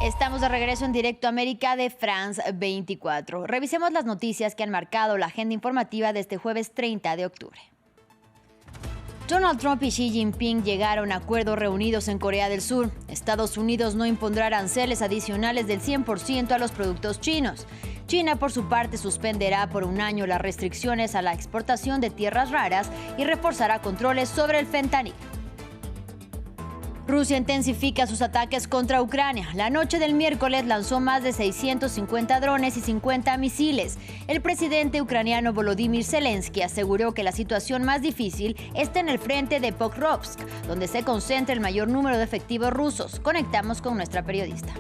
Estamos de regreso en Directo América de France 24. Revisemos las noticias que han marcado la agenda informativa de este jueves 30 de octubre. Donald Trump y Xi Jinping llegaron a acuerdos reunidos en Corea del Sur. Estados Unidos no impondrá aranceles adicionales del 100% a los productos chinos. China, por su parte, suspenderá por un año las restricciones a la exportación de tierras raras y reforzará controles sobre el fentanilo. Rusia intensifica sus ataques contra Ucrania. La noche del miércoles lanzó más de 650 drones y 50 misiles. El presidente ucraniano Volodymyr Zelensky aseguró que la situación más difícil está en el frente de Pokrovsk, donde se concentra el mayor número de efectivos rusos. Conectamos con nuestra periodista.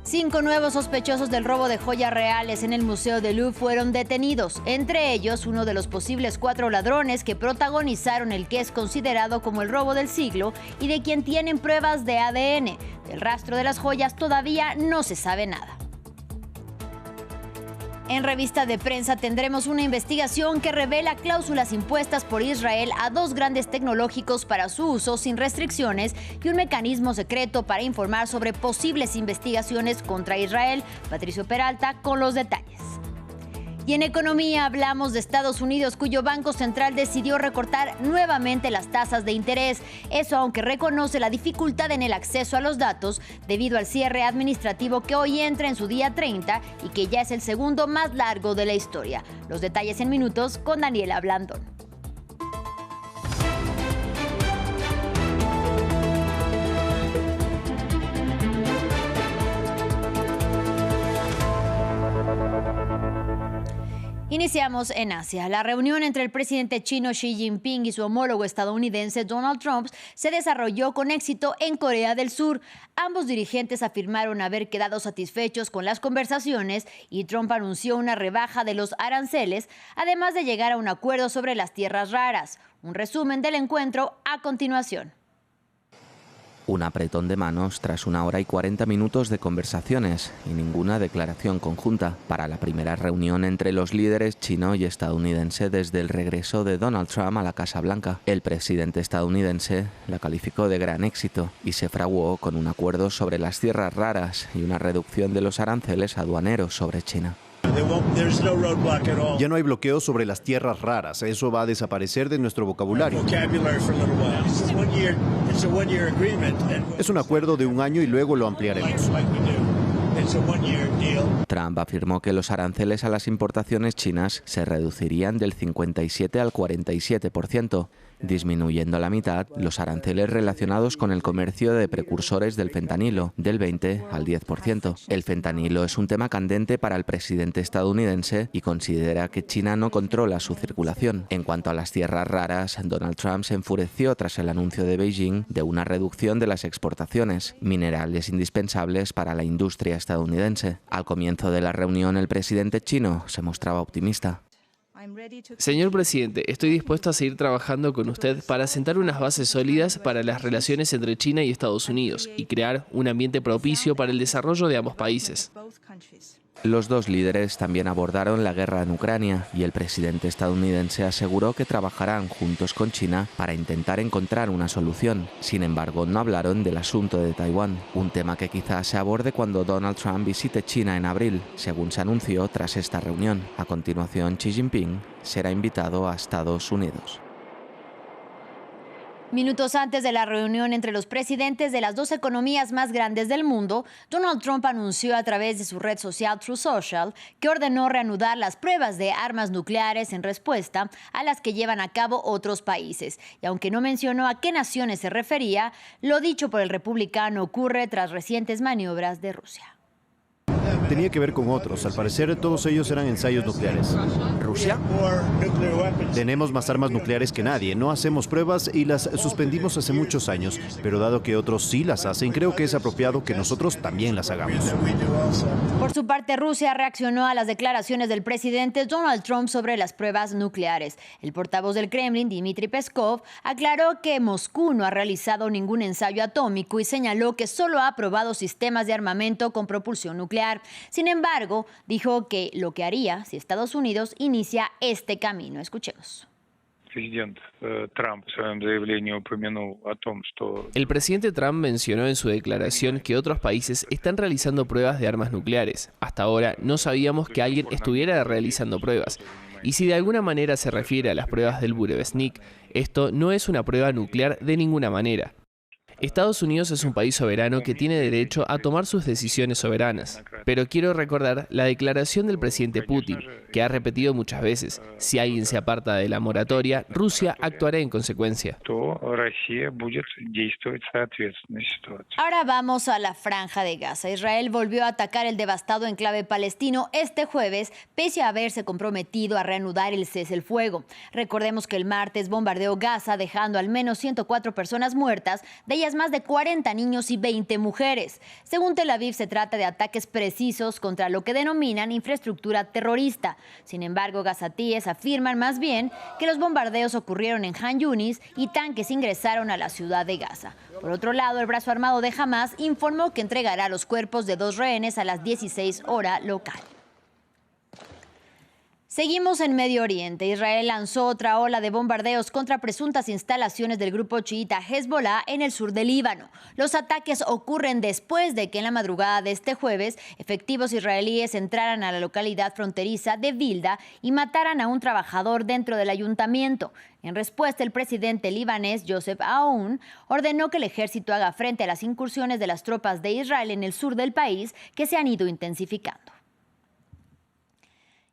5 nuevos sospechosos del robo de joyas reales en el Museo del Louvre fueron detenidos, entre ellos uno de los posibles 4 ladrones que protagonizaron el que es considerado como el robo del siglo y de quien tienen pruebas de ADN. Del rastro de las joyas todavía no se sabe nada. En revista de prensa tendremos una investigación que revela cláusulas impuestas por Israel a 2 grandes tecnológicos para su uso sin restricciones y un mecanismo secreto para informar sobre posibles investigaciones contra Israel. Patricio Peralta con los detalles. Y en economía hablamos de Estados Unidos, cuyo Banco Central decidió recortar nuevamente las tasas de interés. Eso aunque reconoce la dificultad en el acceso a los datos debido al cierre administrativo que hoy entra en su día 30 y que ya es el segundo más largo de la historia. Los detalles en minutos con Daniela Blandón. Iniciamos en Asia. La reunión entre el presidente chino Xi Jinping y su homólogo estadounidense Donald Trump se desarrolló con éxito en Corea del Sur. Ambos dirigentes afirmaron haber quedado satisfechos con las conversaciones y Trump anunció una rebaja de los aranceles, además de llegar a un acuerdo sobre las tierras raras. Un resumen del encuentro a continuación. Un apretón de manos tras 1 hora y 40 minutos de conversaciones y ninguna declaración conjunta para la primera reunión entre los líderes chino y estadounidense desde el regreso de Donald Trump a la Casa Blanca. El presidente estadounidense la calificó de gran éxito y se fraguó con un acuerdo sobre las tierras raras y una reducción de los aranceles aduaneros sobre China. Ya no hay bloqueo sobre las tierras raras. Eso va a desaparecer de nuestro vocabulario. Es un acuerdo de 1 año y luego lo ampliaremos. Trump afirmó que los aranceles a las importaciones chinas se reducirían del 57 al 47%, disminuyendo a la mitad los aranceles relacionados con el comercio de precursores del fentanilo, del 20 al 10%. El fentanilo es un tema candente para el presidente estadounidense y considera que China no controla su circulación. En cuanto a las tierras raras, Donald Trump se enfureció tras el anuncio de Beijing de una reducción de las exportaciones, minerales indispensables para la industria estadounidense. Al comienzo de la reunión, el presidente chino se mostraba optimista. Señor presidente, estoy dispuesto a seguir trabajando con usted para sentar unas bases sólidas para las relaciones entre China y Estados Unidos y crear un ambiente propicio para el desarrollo de ambos países. Los 2 líderes también abordaron la guerra en Ucrania y el presidente estadounidense aseguró que trabajarán juntos con China para intentar encontrar una solución. Sin embargo, no hablaron del asunto de Taiwán, un tema que quizás se aborde cuando Donald Trump visite China en abril, según se anunció tras esta reunión. A continuación, Xi Jinping será invitado a Estados Unidos. Minutos antes de la reunión entre los presidentes de las 2 economías más grandes del mundo, Donald Trump anunció a través de su red social Truth Social que ordenó reanudar las pruebas de armas nucleares en respuesta a las que llevan a cabo otros países. Y aunque no mencionó a qué naciones se refería, lo dicho por el republicano ocurre tras recientes maniobras de Rusia. Tenía que ver con otros. Al parecer, todos ellos eran ensayos nucleares. ¿Rusia? Tenemos más armas nucleares que nadie. No hacemos pruebas y las suspendimos hace muchos años. Pero dado que otros sí las hacen, creo que es apropiado que nosotros también las hagamos. Por su parte, Rusia reaccionó a las declaraciones del presidente Donald Trump sobre las pruebas nucleares. El portavoz del Kremlin, Dmitry Peskov, aclaró que Moscú no ha realizado ningún ensayo atómico y señaló que solo ha probado sistemas de armamento con propulsión nuclear. Sin embargo, dijo que lo que haría si Estados Unidos inicia este camino. Escuchemos. El presidente Trump mencionó en su declaración que otros países están realizando pruebas de armas nucleares. Hasta ahora no sabíamos que alguien estuviera realizando pruebas. Y si de alguna manera se refiere a las pruebas del Burevestnik, esto no es una prueba nuclear de ninguna manera. Estados Unidos es un país soberano que tiene derecho a tomar sus decisiones soberanas. Pero quiero recordar la declaración del presidente Putin, que ha repetido muchas veces: si alguien se aparta de la moratoria, Rusia actuará en consecuencia. Ahora vamos a la Franja de Gaza. Israel volvió a atacar el devastado enclave palestino este jueves, pese a haberse comprometido a reanudar el cese el fuego. Recordemos que el martes bombardeó Gaza, dejando al menos 104 personas muertas, de ellas más de 40 niños y 20 mujeres. Según Tel Aviv, se trata de ataques precisos contra lo que denominan infraestructura terrorista. Sin embargo, gazatíes afirman más bien que los bombardeos ocurrieron en Han Yunis y tanques ingresaron a la ciudad de Gaza. Por otro lado, el brazo armado de Hamás informó que entregará los cuerpos de 2 rehenes a las 16 horas local. Seguimos en Medio Oriente. Israel lanzó otra ola de bombardeos contra presuntas instalaciones del grupo chiita Hezbollah en el sur del Líbano. Los ataques ocurren después de que en la madrugada de este jueves efectivos israelíes entraran a la localidad fronteriza de Bilda y mataran a un trabajador dentro del ayuntamiento. En respuesta, el presidente libanés Joseph Aoun ordenó que el ejército haga frente a las incursiones de las tropas de Israel en el sur del país, que se han ido intensificando.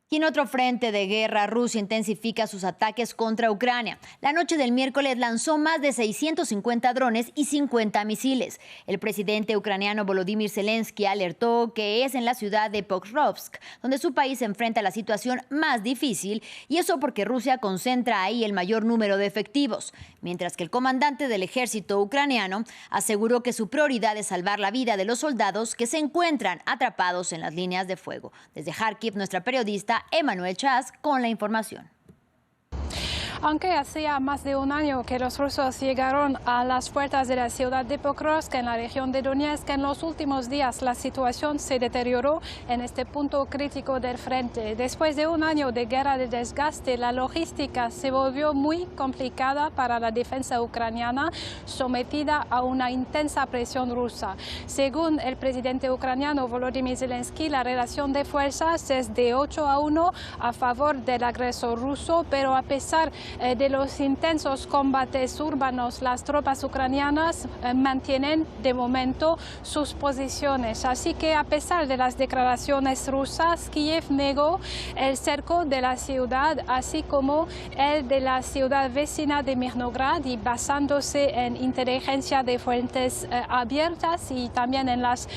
Y en otro frente de guerra, Rusia intensifica sus ataques contra Ucrania. La noche del miércoles lanzó más de 650 drones y 50 misiles. El presidente ucraniano Volodymyr Zelensky alertó que es en la ciudad de Pokrovsk donde su país se enfrenta a la situación más difícil, y eso porque Rusia concentra ahí el mayor número de efectivos. Mientras que el comandante del ejército ucraniano aseguró que su prioridad es salvar la vida de los soldados que se encuentran atrapados en las líneas de fuego. Desde Kharkiv, nuestra periodista Emanuel Chas con la información. Aunque hacía más de un año que los rusos llegaron a las puertas de la ciudad de Pokrovsk, en la región de Donetsk, en los últimos días la situación se deterioró en este punto crítico del frente. Después de un año de guerra de desgaste, la logística se volvió muy complicada para la defensa ucraniana, sometida a una intensa presión rusa. Según el presidente ucraniano Volodymyr Zelensky, la relación de fuerzas es de 8-1 a favor del agresor ruso, pero a pesar de los intensos combates urbanos, las tropas ucranianas mantienen de momento sus posiciones. Así que a pesar de las declaraciones rusas, Kiev negó el cerco de la ciudad, así como el de la ciudad vecina de Mirnograd, y basándose en inteligencia de fuentes abiertas y también en las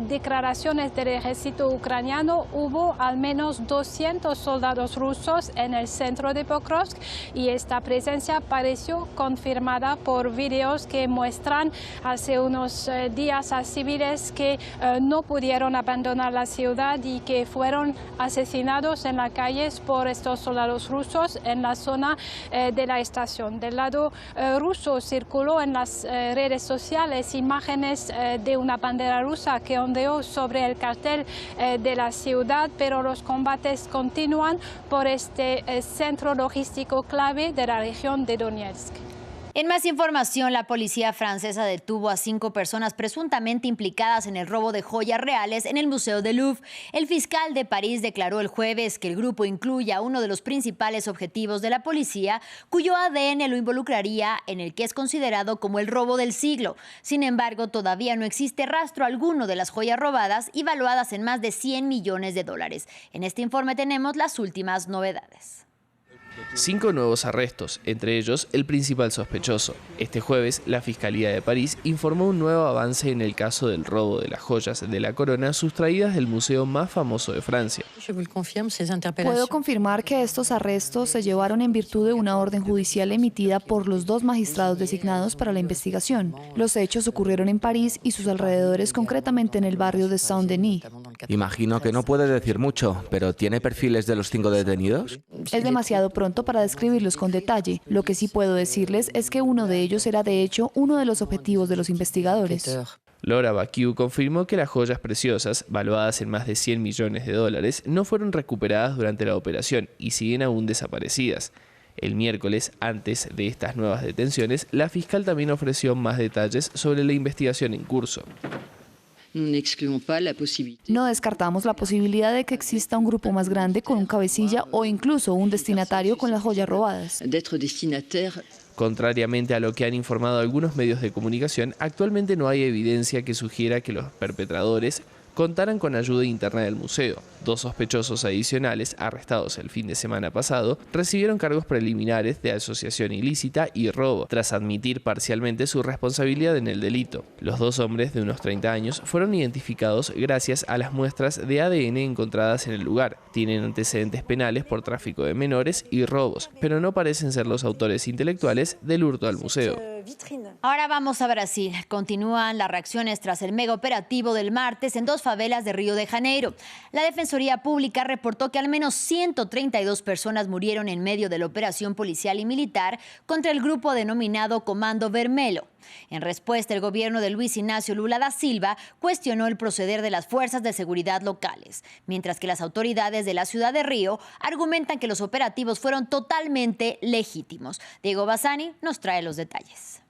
declaraciones del ejército ucraniano, hubo al menos 200 soldados rusos en el centro de Pokrovsk, y esta presencia pareció confirmada por videos que muestran hace unos días a civiles que no pudieron abandonar la ciudad y que fueron asesinados en las calles por estos soldados rusos en la zona de la estación. Del lado ruso circuló en las redes sociales imágenes de una bandera rusa que ondeó sobre el cartel de la ciudad, pero los combates continúan por este centro logístico clave de la región de Donetsk. En más información, la policía francesa detuvo a 5 personas presuntamente implicadas en el robo de joyas reales en el Museo del Louvre. El fiscal de París declaró el jueves que el grupo incluye a uno de los principales objetivos de la policía, cuyo ADN lo involucraría en el que es considerado como el robo del siglo. Sin embargo, todavía no existe rastro alguno de las joyas robadas y valuadas en más de 100 millones de dólares. En este informe tenemos las últimas novedades. 5 nuevos arrestos, entre ellos el principal sospechoso. Este jueves, la Fiscalía de París informó un nuevo avance en el caso del robo de las joyas de la corona sustraídas del museo más famoso de Francia. Puedo confirmar que estos arrestos se llevaron en virtud de una orden judicial emitida por los 2 magistrados designados para la investigación. Los hechos ocurrieron en París y sus alrededores, concretamente en el barrio de Saint-Denis. Imagino que no puede decir mucho, pero ¿tiene perfiles de los 5 detenidos? Es demasiado pronto para describirlos con detalle. Lo que sí puedo decirles es que uno de ellos era de hecho uno de los objetivos de los investigadores. Laura Bacquiu confirmó que las joyas preciosas, valuadas en más de 100 millones de dólares, no fueron recuperadas durante la operación y siguen aún desaparecidas. El miércoles, antes de estas nuevas detenciones, la fiscal también ofreció más detalles sobre la investigación en curso. No descartamos la posibilidad de que exista un grupo más grande con un cabecilla o incluso un destinatario con las joyas robadas. Contrariamente a lo que han informado algunos medios de comunicación, actualmente no hay evidencia que sugiera que los perpetradores contaran con ayuda interna del museo. 2 sospechosos adicionales, arrestados el fin de semana pasado, recibieron cargos preliminares de asociación ilícita y robo, tras admitir parcialmente su responsabilidad en el delito. Los 2 hombres de unos 30 años fueron identificados gracias a las muestras de ADN encontradas en el lugar. Tienen antecedentes penales por tráfico de menores y robos, pero no parecen ser los autores intelectuales del hurto al museo. Ahora vamos a Brasil. Continúan las reacciones tras el mega operativo del martes en 2 favelas de Río de Janeiro. La Defensoría Pública reportó que al menos 132 personas murieron en medio de la operación policial y militar contra el grupo denominado Comando Vermelho. En respuesta, el gobierno de Luis Ignacio Lula da Silva cuestionó el proceder de las fuerzas de seguridad locales, mientras que las autoridades de la ciudad de Río argumentan que los operativos fueron totalmente legítimos. Diego Bassani nos trae los detalles.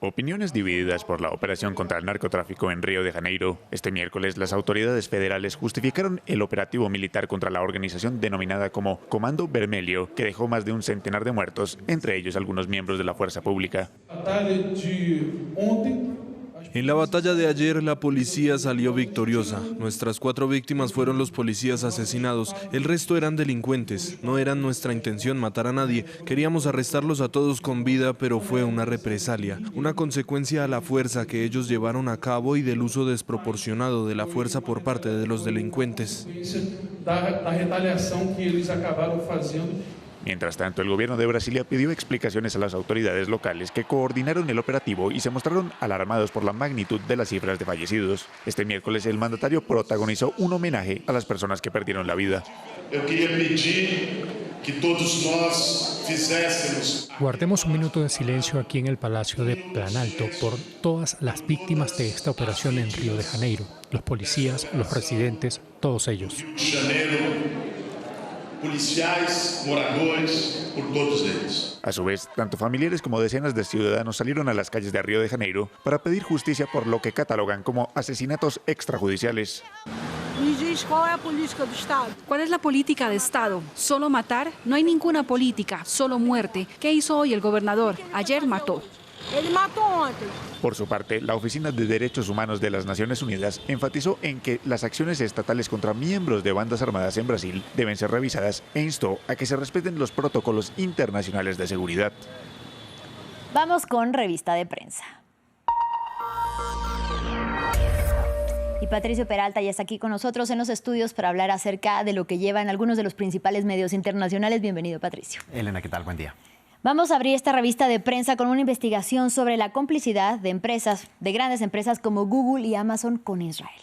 Opiniones divididas por la operación contra el narcotráfico en Río de Janeiro. Este miércoles, las autoridades federales justificaron el operativo militar contra la organización denominada como Comando Vermelho, que dejó más de un centenar de muertos, entre ellos algunos miembros de la fuerza pública. En la batalla de ayer, la policía salió victoriosa. Nuestras 4 víctimas fueron los policías asesinados. El resto eran delincuentes. No era nuestra intención matar a nadie. Queríamos arrestarlos a todos con vida, pero fue una represalia. Una consecuencia a la fuerza que ellos llevaron a cabo y del uso desproporcionado de la fuerza por parte de los delincuentes. Mientras tanto, el gobierno de Brasilia pidió explicaciones a las autoridades locales que coordinaron el operativo y se mostraron alarmados por la magnitud de las cifras de fallecidos. Este miércoles, el mandatario protagonizó un homenaje a las personas que perdieron la vida. Guardemos un minuto de silencio aquí en el Palacio de Planalto por todas las víctimas de esta operación en Río de Janeiro. Los policías, los residentes, todos ellos. Policiais, moradores, por todos ellos. A su vez, tanto familiares como decenas de ciudadanos salieron a las calles de Río de Janeiro para pedir justicia por lo que catalogan como asesinatos extrajudiciales. ¿Cuál es la política de Estado? ¿Solo matar? No hay ninguna política, solo muerte. ¿Qué hizo hoy el gobernador? Ayer mató. Por su parte, la Oficina de Derechos Humanos de las Naciones Unidas enfatizó en que las acciones estatales contra miembros de bandas armadas en Brasil deben ser revisadas e instó a que se respeten los protocolos internacionales de seguridad. Vamos con revista de prensa. Y Patricio Peralta ya está aquí con nosotros en los estudios para hablar acerca de lo que llevan algunos de los principales medios internacionales. Bienvenido, Patricio. Elena, ¿qué tal? Buen día. Vamos a abrir esta revista de prensa con una investigación sobre la complicidad de grandes empresas como Google y Amazon con Israel.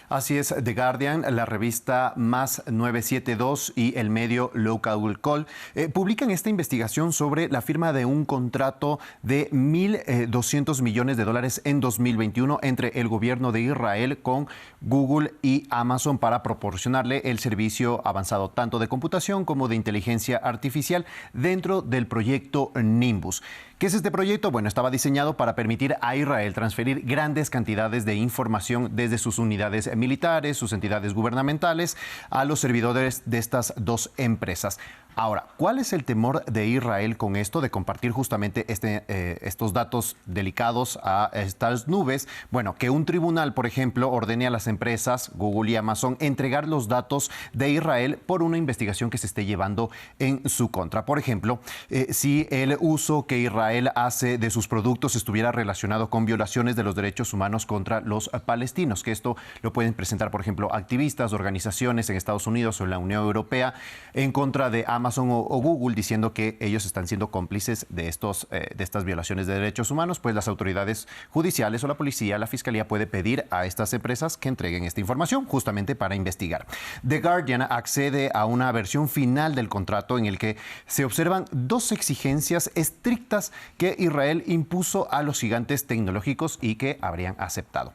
Así es, The Guardian, la revista Más 972 y el medio Local Call publican esta investigación sobre la firma de un contrato de $1.200 millones en 2021 entre el gobierno de Israel con Google y Amazon para proporcionarle el servicio avanzado tanto de computación como de inteligencia artificial dentro del proyecto Nimbus. ¿Qué es este proyecto? Bueno, estaba diseñado para permitir a Israel transferir grandes cantidades de información desde sus unidades militares, sus entidades gubernamentales, a los servidores de estas 2 empresas. Ahora, ¿cuál es el temor de Israel con esto, de compartir justamente estos datos delicados a estas nubes? Bueno, que un tribunal, por ejemplo, ordene a las empresas, Google y Amazon, entregar los datos de Israel por una investigación que se esté llevando en su contra. Por ejemplo, si el uso que Israel hace de sus productos estuviera relacionado con violaciones de los derechos humanos contra los palestinos, que esto lo pueden presentar, por ejemplo, activistas, organizaciones en Estados Unidos o en la Unión Europea en contra de Amazon o Google, diciendo que ellos están siendo cómplices de estas violaciones de derechos humanos, pues las autoridades judiciales o la policía, la fiscalía puede pedir a estas empresas que entreguen esta información justamente para investigar. The Guardian accede a una versión final del contrato en el que se observan 2 exigencias estrictas que Israel impuso a los gigantes tecnológicos y que habrían aceptado.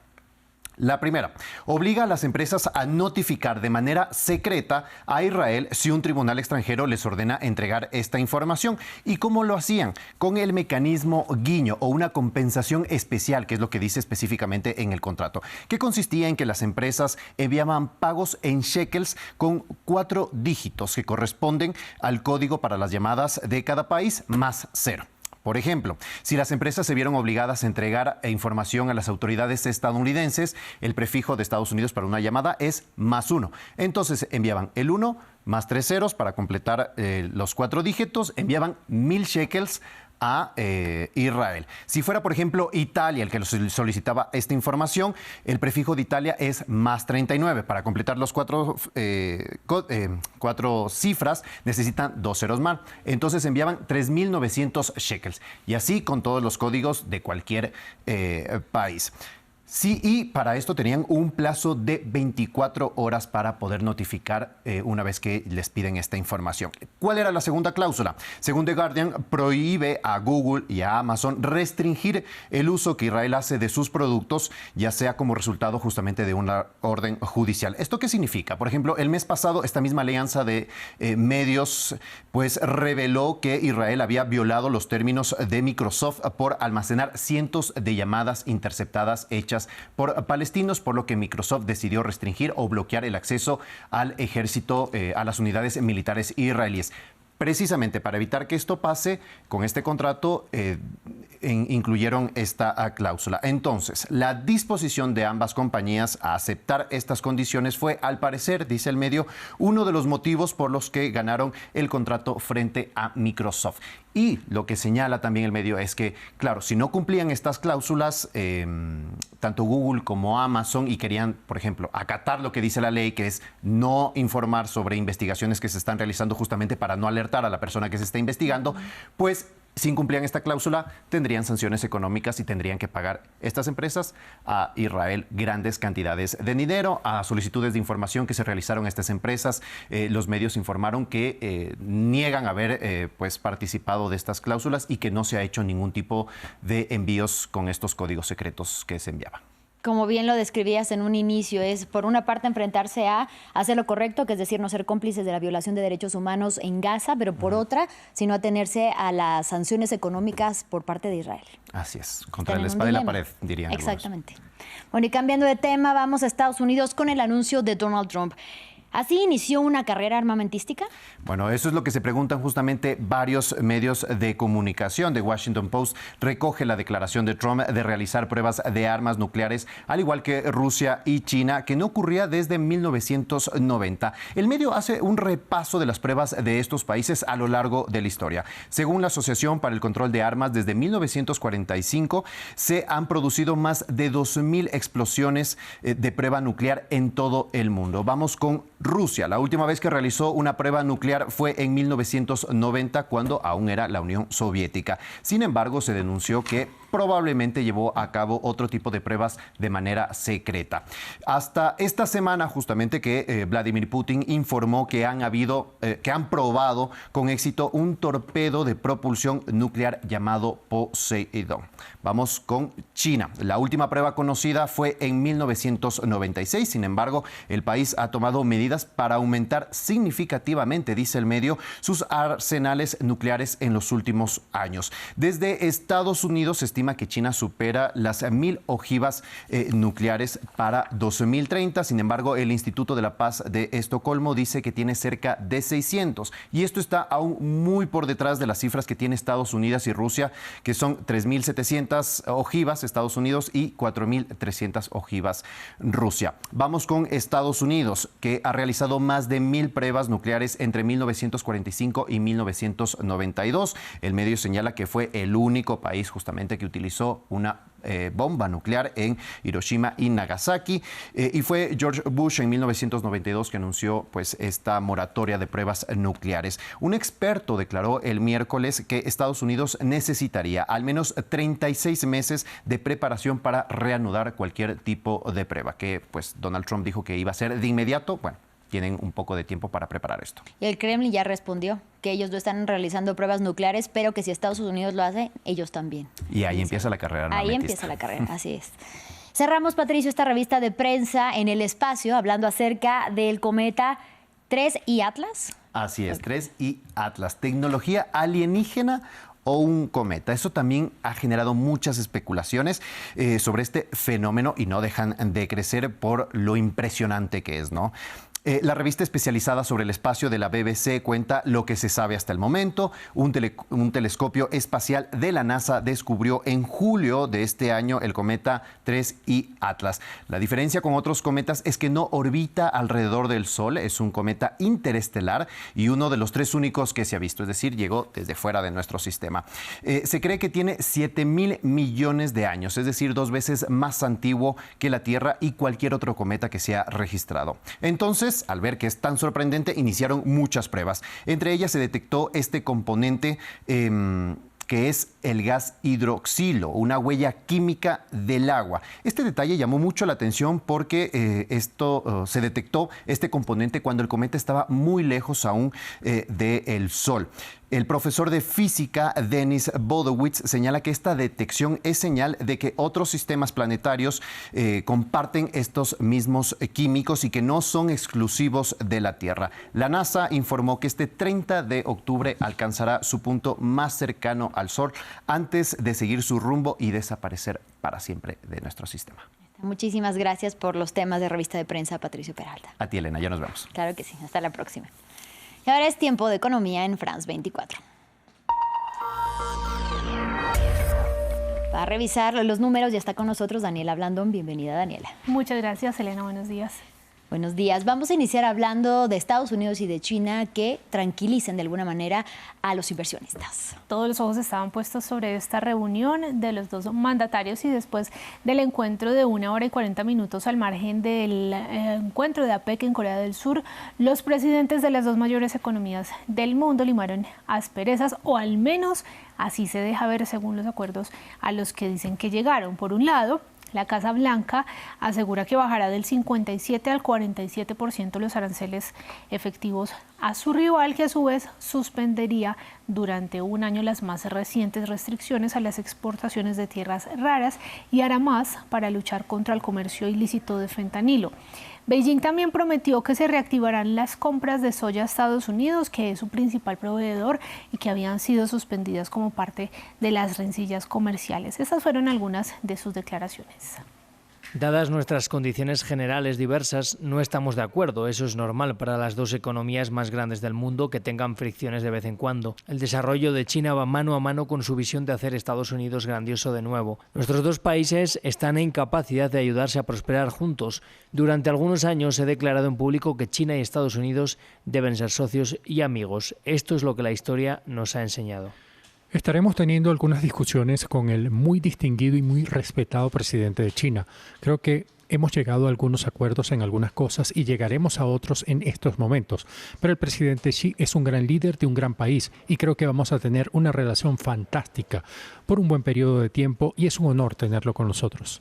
La primera, obliga a las empresas a notificar de manera secreta a Israel si un tribunal extranjero les ordena entregar esta información. ¿Y cómo lo hacían? Con el mecanismo guiño o una compensación especial, que es lo que dice específicamente en el contrato, que consistía en que las empresas enviaban pagos en shekels con 4 dígitos que corresponden al código para las llamadas de cada país más 0. Por ejemplo, si las empresas se vieron obligadas a entregar información a las autoridades estadounidenses, el prefijo de Estados Unidos para una llamada es +1. Entonces enviaban el 1 más 3 ceros para completar los 4 dígitos, enviaban 1,000 shekels a Israel. Si fuera, por ejemplo, Italia el que solicitaba esta información, el prefijo de Italia es +39. Para completar los 4 cifras necesitan 2 ceros más. Entonces enviaban 3,900 shekels. Y así con todos los códigos de cualquier país. Sí, y para esto tenían un plazo de 24 horas para poder notificar una vez que les piden esta información. ¿Cuál era la segunda cláusula? Según The Guardian, prohíbe a Google y a Amazon restringir el uso que Israel hace de sus productos, ya sea como resultado justamente de una orden judicial. ¿Esto qué significa? Por ejemplo, el mes pasado esta misma alianza de medios pues reveló que Israel había violado los términos de Microsoft por almacenar cientos de llamadas interceptadas hechas por palestinos, por lo que Microsoft decidió restringir o bloquear el acceso al ejército, a las unidades militares israelíes. Precisamente para evitar que esto pase, con este contrato incluyeron esta cláusula. Entonces, la disposición de ambas compañías a aceptar estas condiciones fue, al parecer, dice el medio, uno de los motivos por los que ganaron el contrato frente a Microsoft. Y lo que señala también el medio es que, claro, si no cumplían estas cláusulas, tanto Google como Amazon, y querían, por ejemplo, acatar lo que dice la ley, que es no informar sobre investigaciones que se están realizando justamente para no alertar a la persona que se está investigando, pues si incumplían esta cláusula, tendrían sanciones económicas y tendrían que pagar estas empresas a Israel grandes cantidades de dinero. A solicitudes de información que se realizaron a estas empresas, los medios informaron que niegan haber pues participado de estas cláusulas y que no se ha hecho ningún tipo de envíos con estos códigos secretos que se enviaban. Como bien lo describías en un inicio, es por una parte enfrentarse a hacer lo correcto, que es decir, no ser cómplices de la violación de derechos humanos en Gaza, pero por otra, sino atenerse a las sanciones económicas por parte de Israel. Así es, contra la espada y la pared, dirían. Exactamente. Bueno, y cambiando de tema, vamos a Estados Unidos con el anuncio de Donald Trump. ¿Así inició una carrera armamentística? Bueno, eso es lo que se preguntan justamente varios medios de comunicación. The Washington Post recoge la declaración de Trump de realizar pruebas de armas nucleares, al igual que Rusia y China, que no ocurría desde 1990. El medio hace un repaso de las pruebas de estos países a lo largo de la historia. Según la Asociación para el Control de Armas, desde 1945 se han producido más de 2,000 explosiones de prueba nuclear en todo el mundo. Vamos con Rusia. La última vez que realizó una prueba nuclear fue en 1990, cuando aún era la Unión Soviética. Sin embargo, se denunció que probablemente llevó a cabo otro tipo de pruebas de manera secreta. Hasta esta semana, justamente, que Vladimir Putin informó que han probado con éxito un torpedo de propulsión nuclear llamado Poseidón. Vamos con China. La última prueba conocida fue en 1996. Sin embargo, el país ha tomado medidas para aumentar significativamente, dice el medio, sus arsenales nucleares en los últimos años. Desde Estados Unidos se estima que China supera las 1,000 ojivas nucleares para 2030. Sin embargo, el Instituto de la Paz de Estocolmo dice que tiene cerca de 600. Y esto está aún muy por detrás de las cifras que tiene Estados Unidos y Rusia, que son 3,700 ojivas Estados Unidos y 4,300 ojivas Rusia. Vamos con Estados Unidos, que ha realizado más de 1,000 pruebas nucleares entre 1945 y 1992. El medio señala que fue el único país justamente que utilizó una bomba nuclear en Hiroshima y Nagasaki, y fue George Bush en 1992 que anunció pues esta moratoria de pruebas nucleares. Un experto declaró el miércoles que Estados Unidos necesitaría al menos 36 meses de preparación para reanudar cualquier tipo de prueba, que pues Donald Trump dijo que iba a ser de inmediato. Bueno, tienen un poco de tiempo para preparar esto. Y el Kremlin ya respondió que ellos no están realizando pruebas nucleares, pero que si Estados Unidos lo hace, ellos también. Y ahí empieza la carrera armamentista. Ahí empieza la carrera, así es. Cerramos, Patricio, esta revista de prensa en el espacio hablando acerca del cometa 3I Atlas. Así es, 3I Atlas, tecnología alienígena o un cometa. Eso también ha generado muchas especulaciones sobre este fenómeno y no dejan de crecer por lo impresionante que es, ¿no? La revista especializada sobre el espacio de la BBC cuenta lo que se sabe hasta el momento. Un telescopio espacial de la NASA descubrió en julio de este año el cometa 3I Atlas. La diferencia con otros cometas es que no orbita alrededor del Sol, es un cometa interestelar y uno de los 3 únicos que se ha visto, es decir, llegó desde fuera de nuestro sistema. Se cree que tiene 7.000 millones de años, es decir, 2 veces más antiguo que la Tierra y cualquier otro cometa que se ha registrado. Entonces, al ver que es tan sorprendente, iniciaron muchas pruebas. Entre ellas se detectó este componente que es el gas hidroxilo, una huella química del agua. Este detalle llamó mucho la atención porque se detectó este componente cuando el cometa estaba muy lejos aún del Sol. El profesor de física, Denis Bodowitz, señala que esta detección es señal de que otros sistemas planetarios comparten estos mismos químicos y que no son exclusivos de la Tierra. La NASA informó que este 30 de octubre alcanzará su punto más cercano al Sol antes de seguir su rumbo y desaparecer para siempre de nuestro sistema. Muchísimas gracias por los temas de revista de prensa, Patricio Peralta. A ti, Elena, ya nos vemos. Claro que sí, hasta la próxima. Y ahora es tiempo de economía en France 24. Para revisar los números ya está con nosotros Daniela Blandón. Bienvenida, Daniela. Muchas gracias, Elena. Buenos días. Buenos días. Vamos a iniciar hablando de Estados Unidos y de China que tranquilicen de alguna manera a los inversionistas. Todos los ojos estaban puestos sobre esta reunión de los dos mandatarios y después del encuentro de 1 hora y 40 minutos al margen del encuentro de APEC en Corea del Sur, los presidentes de las dos mayores economías del mundo limaron asperezas, o al menos así se deja ver según los acuerdos a los que dicen que llegaron. Por un lado, la Casa Blanca asegura que bajará del 57 al 47% los aranceles efectivos a su rival, que a su vez suspendería durante un año las más recientes restricciones a las exportaciones de tierras raras y hará más para luchar contra el comercio ilícito de fentanilo. Beijing también prometió que se reactivarán las compras de soya a Estados Unidos, que es su principal proveedor y que habían sido suspendidas como parte de las rencillas comerciales. Estas fueron algunas de sus declaraciones. Dadas nuestras condiciones generales diversas, no estamos de acuerdo. Eso es normal para las dos economías más grandes del mundo que tengan fricciones de vez en cuando. El desarrollo de China va mano a mano con su visión de hacer Estados Unidos grandioso de nuevo. Nuestros dos países están en capacidad de ayudarse a prosperar juntos. Durante algunos años he declarado en público que China y Estados Unidos deben ser socios y amigos. Esto es lo que la historia nos ha enseñado. Estaremos teniendo algunas discusiones con el muy distinguido y muy respetado presidente de China. Creo que hemos llegado a algunos acuerdos en algunas cosas y llegaremos a otros en estos momentos. Pero el presidente Xi es un gran líder de un gran país y creo que vamos a tener una relación fantástica por un buen periodo de tiempo y es un honor tenerlo con nosotros.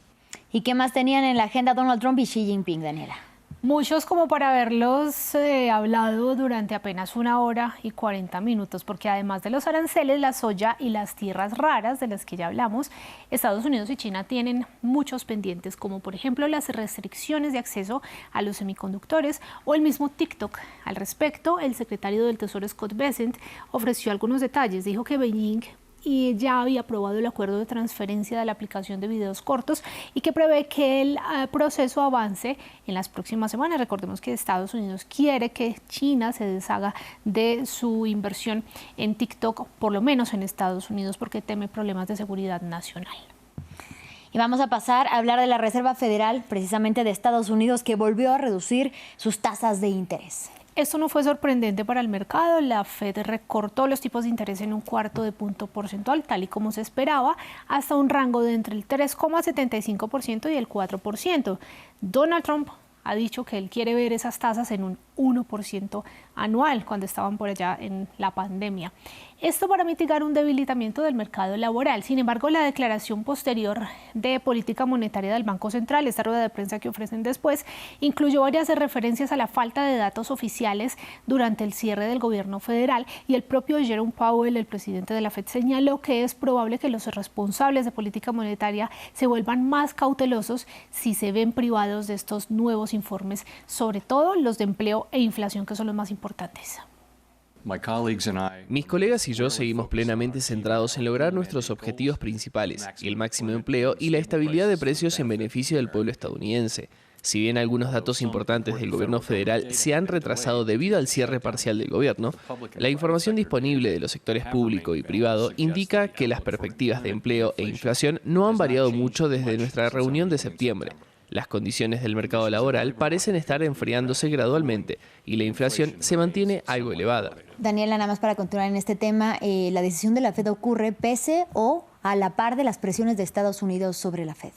¿Y qué más tenían en la agenda Donald Trump y Xi Jinping, Daniela? Muchos como para haberlos hablado durante apenas 1 hora y 40 minutos, porque además de los aranceles, la soya y las tierras raras de las que ya hablamos, Estados Unidos y China tienen muchos pendientes, como por ejemplo las restricciones de acceso a los semiconductores o el mismo TikTok. Al respecto, el secretario del Tesoro Scott Bessent ofreció algunos detalles. Dijo que Beijing ya había aprobado el acuerdo de transferencia de la aplicación de videos cortos y que prevé que el proceso avance en las próximas semanas. Recordemos que Estados Unidos quiere que China se deshaga de su inversión en TikTok, por lo menos en Estados Unidos, porque teme problemas de seguridad nacional. Y vamos a pasar a hablar de la Reserva Federal, precisamente de Estados Unidos, que volvió a reducir sus tasas de interés. Esto no fue sorprendente para el mercado. La Fed recortó los tipos de interés en 1/4 punto porcentual, tal y como se esperaba, hasta un rango de entre el 3,75% y el 4%. Donald Trump ha dicho que él quiere ver esas tasas en un 1% anual, cuando estaban por allá en la pandemia. Esto para mitigar un debilitamiento del mercado laboral. Sin embargo, la declaración posterior de política monetaria del Banco Central, esta rueda de prensa que ofrecen después, incluyó varias referencias a la falta de datos oficiales durante el cierre del gobierno federal, y el propio Jerome Powell, el presidente de la Fed, señaló que es probable que los responsables de política monetaria se vuelvan más cautelosos si se ven privados de estos nuevos informes, sobre todo los de empleo e inflación, que son los más importantes. Mis colegas y yo seguimos plenamente centrados en lograr nuestros objetivos principales, el máximo empleo y la estabilidad de precios en beneficio del pueblo estadounidense. Si bien algunos datos importantes del gobierno federal se han retrasado debido al cierre parcial del gobierno, la información disponible de los sectores público y privado indica que las perspectivas de empleo e inflación no han variado mucho desde nuestra reunión de septiembre. Las condiciones del mercado laboral parecen estar enfriándose gradualmente y la inflación se mantiene algo elevada. Daniela, nada más para continuar en este tema, ¿la decisión de la Fed ocurre pese o a la par de las presiones de Estados Unidos sobre la Fed?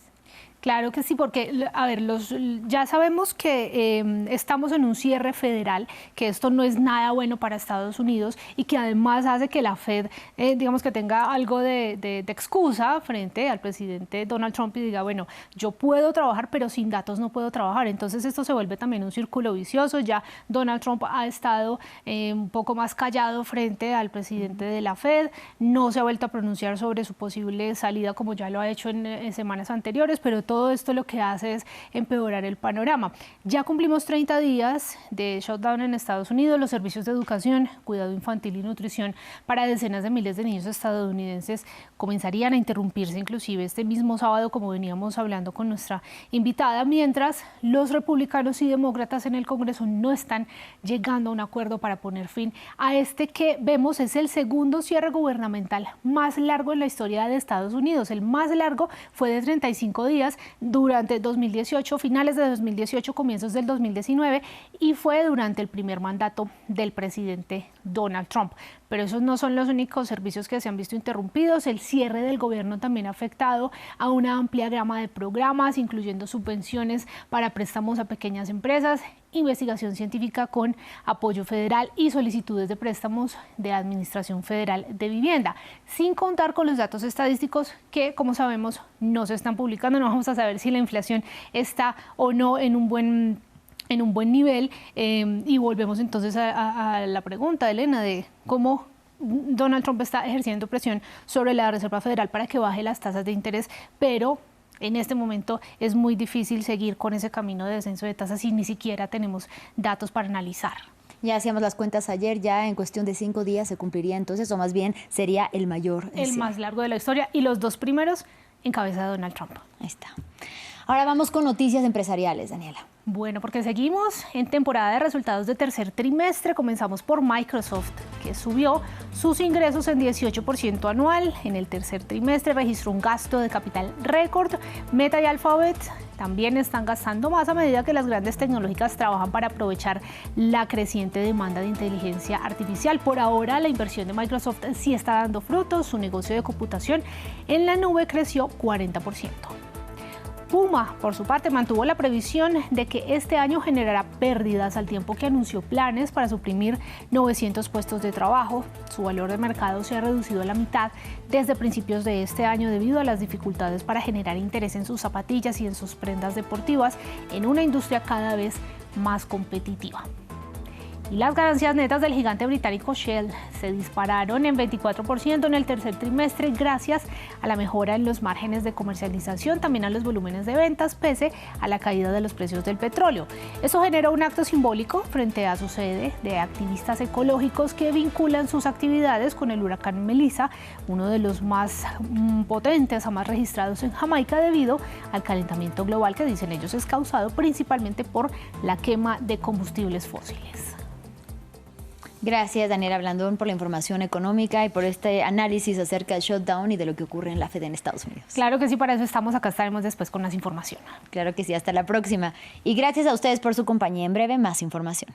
Claro que sí, porque, a ver, ya sabemos que estamos en un cierre federal, que esto no es nada bueno para Estados Unidos y que además hace que la Fed, digamos que tenga algo de excusa frente al presidente Donald Trump y diga, bueno, yo puedo trabajar, pero sin datos no puedo trabajar. Entonces esto se vuelve también un círculo vicioso. Ya Donald Trump ha estado un poco más callado frente al presidente de la Fed, no se ha vuelto a pronunciar sobre su posible salida como ya lo ha hecho en semanas anteriores, pero todo esto lo que hace es empeorar el panorama. Ya cumplimos 30 días de shutdown en Estados Unidos. Los servicios de educación, cuidado infantil y nutrición para decenas de miles de niños estadounidenses comenzarían a interrumpirse inclusive este mismo sábado, como veníamos hablando con nuestra invitada, mientras los republicanos y demócratas en el Congreso no están llegando a un acuerdo para poner fin a este que vemos es el segundo cierre gubernamental más largo en la historia de Estados Unidos. El más largo fue de 35 días durante 2018, finales de 2018, comienzos del 2019, y fue durante el primer mandato del presidente Donald Trump. Pero esos no son los únicos servicios que se han visto interrumpidos. El cierre del gobierno también ha afectado a una amplia gama de programas, incluyendo subvenciones para préstamos a pequeñas empresas, investigación científica con apoyo federal y solicitudes de préstamos de Administración Federal de Vivienda, sin contar con los datos estadísticos que, como sabemos, no se están publicando. No vamos a saber si la inflación está o no en un buen nivel, y volvemos entonces a la pregunta, Elena, de cómo Donald Trump está ejerciendo presión sobre la Reserva Federal para que baje las tasas de interés, pero en este momento es muy difícil seguir con ese camino de descenso de tasas y ni siquiera tenemos datos para analizar. Ya hacíamos las cuentas ayer, ya en cuestión de 5 días se cumpliría entonces, o más bien sería el mayor. El más largo de la historia, y los dos primeros en cabeza de Donald Trump. Ahí está. Ahora vamos con noticias empresariales, Daniela. Bueno, porque seguimos en temporada de resultados de tercer trimestre. Comenzamos por Microsoft, que subió sus ingresos en 18% anual. En el tercer trimestre registró un gasto de capital récord. Meta y Alphabet también están gastando más a medida que las grandes tecnológicas trabajan para aprovechar la creciente demanda de inteligencia artificial. Por ahora, la inversión de Microsoft sí está dando frutos. Su negocio de computación en la nube creció 40%. Puma, por su parte, mantuvo la previsión de que este año generará pérdidas al tiempo que anunció planes para suprimir 900 puestos de trabajo. Su valor de mercado se ha reducido a la mitad desde principios de este año debido a las dificultades para generar interés en sus zapatillas y en sus prendas deportivas en una industria cada vez más competitiva. Y las ganancias netas del gigante británico Shell se dispararon en 24% en el tercer trimestre gracias a la mejora en los márgenes de comercialización, también a los volúmenes de ventas, pese a la caída de los precios del petróleo. Eso generó un acto simbólico frente a su sede de activistas ecológicos que vinculan sus actividades con el huracán Melissa, uno de los más potentes jamás registrados en Jamaica debido al calentamiento global que dicen ellos es causado principalmente por la quema de combustibles fósiles. Gracias, Daniela Blandón, por la información económica y por este análisis acerca del shutdown y de lo que ocurre en la Fed en Estados Unidos. Claro que sí, para eso estamos acá, estaremos después con más información. Claro que sí, hasta la próxima. Y gracias a ustedes por su compañía. En breve, más información.